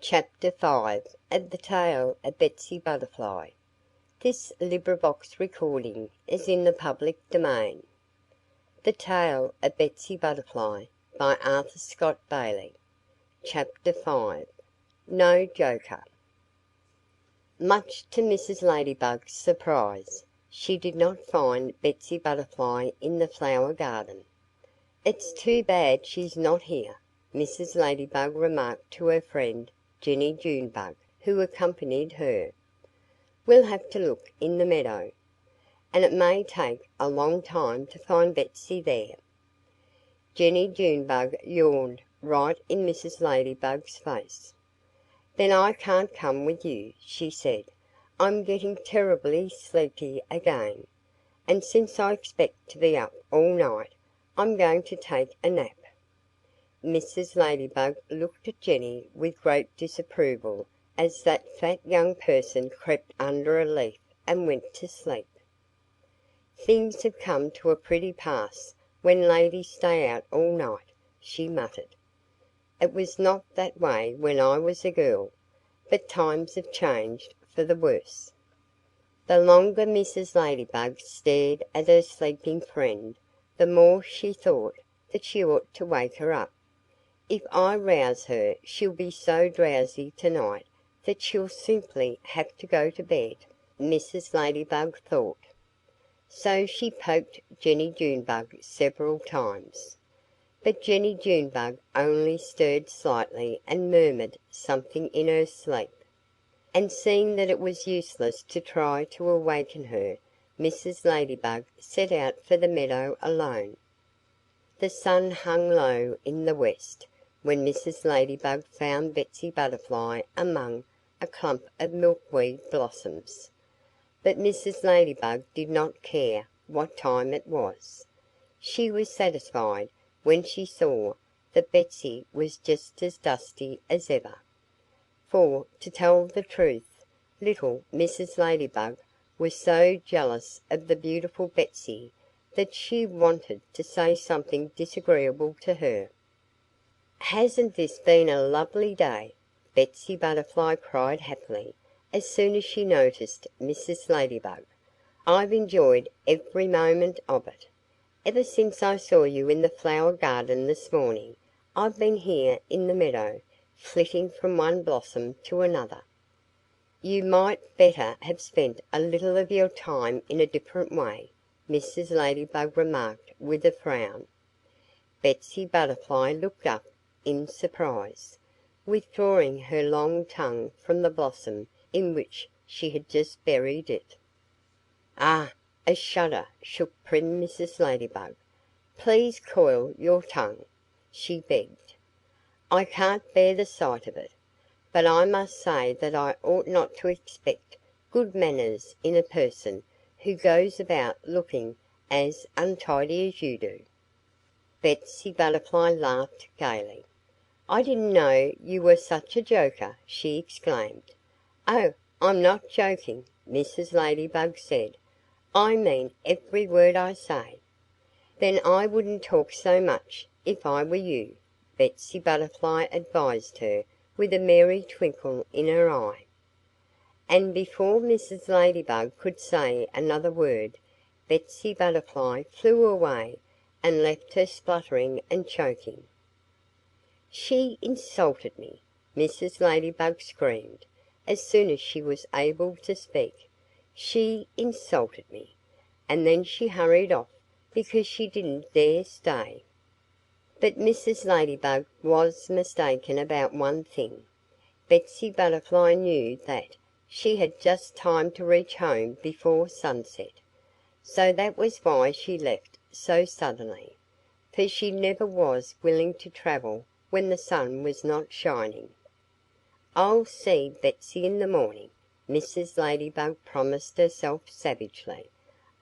Chapter 5 of The Tale of Betsy Butterfly. This recording is in the public domain. The Tale of Betsy Butterfly by Arthur Scott Bailey. Chapter 5. No Joker. Much to Mrs. Ladybug's surprise, she did not find Betsy Butterfly in the flower garden. "It's too bad she's not here," Mrs. Ladybug remarked to her friend Jenny Junebug, who accompanied her. "We'll have to look in the meadow. And it may take a long time to find Betsy there." Jenny Junebug yawned right in Mrs. Ladybug's face. "Then I can't come with you," she said. "I'm getting terribly sleepy again. And since I expect to be up all night, I'm going to take a nap." Mrs. Ladybug looked at Jenny with great disapproval as that fat young person crept under a leaf and went to sleep. "Things have come to a pretty pass when ladies stay out all night," she muttered. "It was not that way when I was a girl, but times have changed for the worse." The longer Mrs. Ladybug stared at her sleeping friend, the more she thought that she ought to wake her up. "If I rouse her she'll be so drowsy tonight that she'll simply have to go to bed," Mrs. Ladybug thought. So she poked Jenny Junebug several times. But Jenny Junebug only stirred slightly and murmured something in her sleep. And seeing that it was useless to try to awaken her, Mrs. Ladybug set out for the meadow alone. The sun hung low in the west when Mrs. Ladybug found Betsy Butterfly among a clump of milkweed blossoms. But Mrs. Ladybug did not care what time it was. She was satisfied when she saw that Betsy was just as dusty as ever. For, to tell the truth, little Mrs. Ladybug was so jealous of the beautiful Betsy that she wanted to say something disagreeable to her. "Hasn't this been a lovely day?" Betsy Butterfly cried happily as soon as she noticed Mrs. Ladybug. "I've enjoyed every moment of it. Ever since I saw you in the flower garden this morning, I've been here in the meadow, flitting from one blossom to another." "You might better have spent a little of your time in a different way," Mrs. Ladybug remarked with a frown. Betsy Butterfly looked up in surprise, withdrawing her long tongue from the blossom in which she had just buried it. "Ah!" A shudder shook prim Mrs. Ladybug. "Please coil your tongue," she begged. "I can't bear the sight of it. But I must say that I ought not to expect good manners in a person who goes about looking as untidy as you do." Betsy Butterfly laughed gaily. "I didn't know you were such a joker!" she exclaimed. "Oh, I'm not joking," Mrs. Ladybug said. "I mean every word I say." "Then I wouldn't talk so much, if I were you," Betsy Butterfly advised her with a merry twinkle in her eye. And before Mrs. Ladybug could say another word, Betsy Butterfly flew away and left her spluttering and choking. "She insulted me!" Mrs. Ladybug screamed, as soon as she was able to speak. "She insulted me!" And then she hurried off because she didn't dare stay. But Mrs. Ladybug was mistaken about one thing. Betsy Butterfly knew that she had just time to reach home before sunset. So that was why she left so suddenly, for she never was willing to travel when the sun was not shining. "I'll see Betsy in the morning," Mrs. Ladybug promised herself savagely.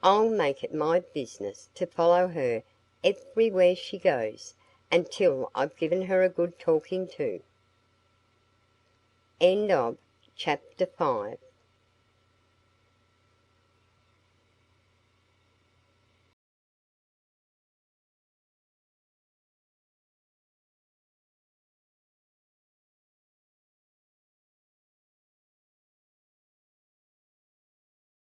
"I'll make it my business to follow her everywhere she goes until I've given her a good talking to." Chapter 6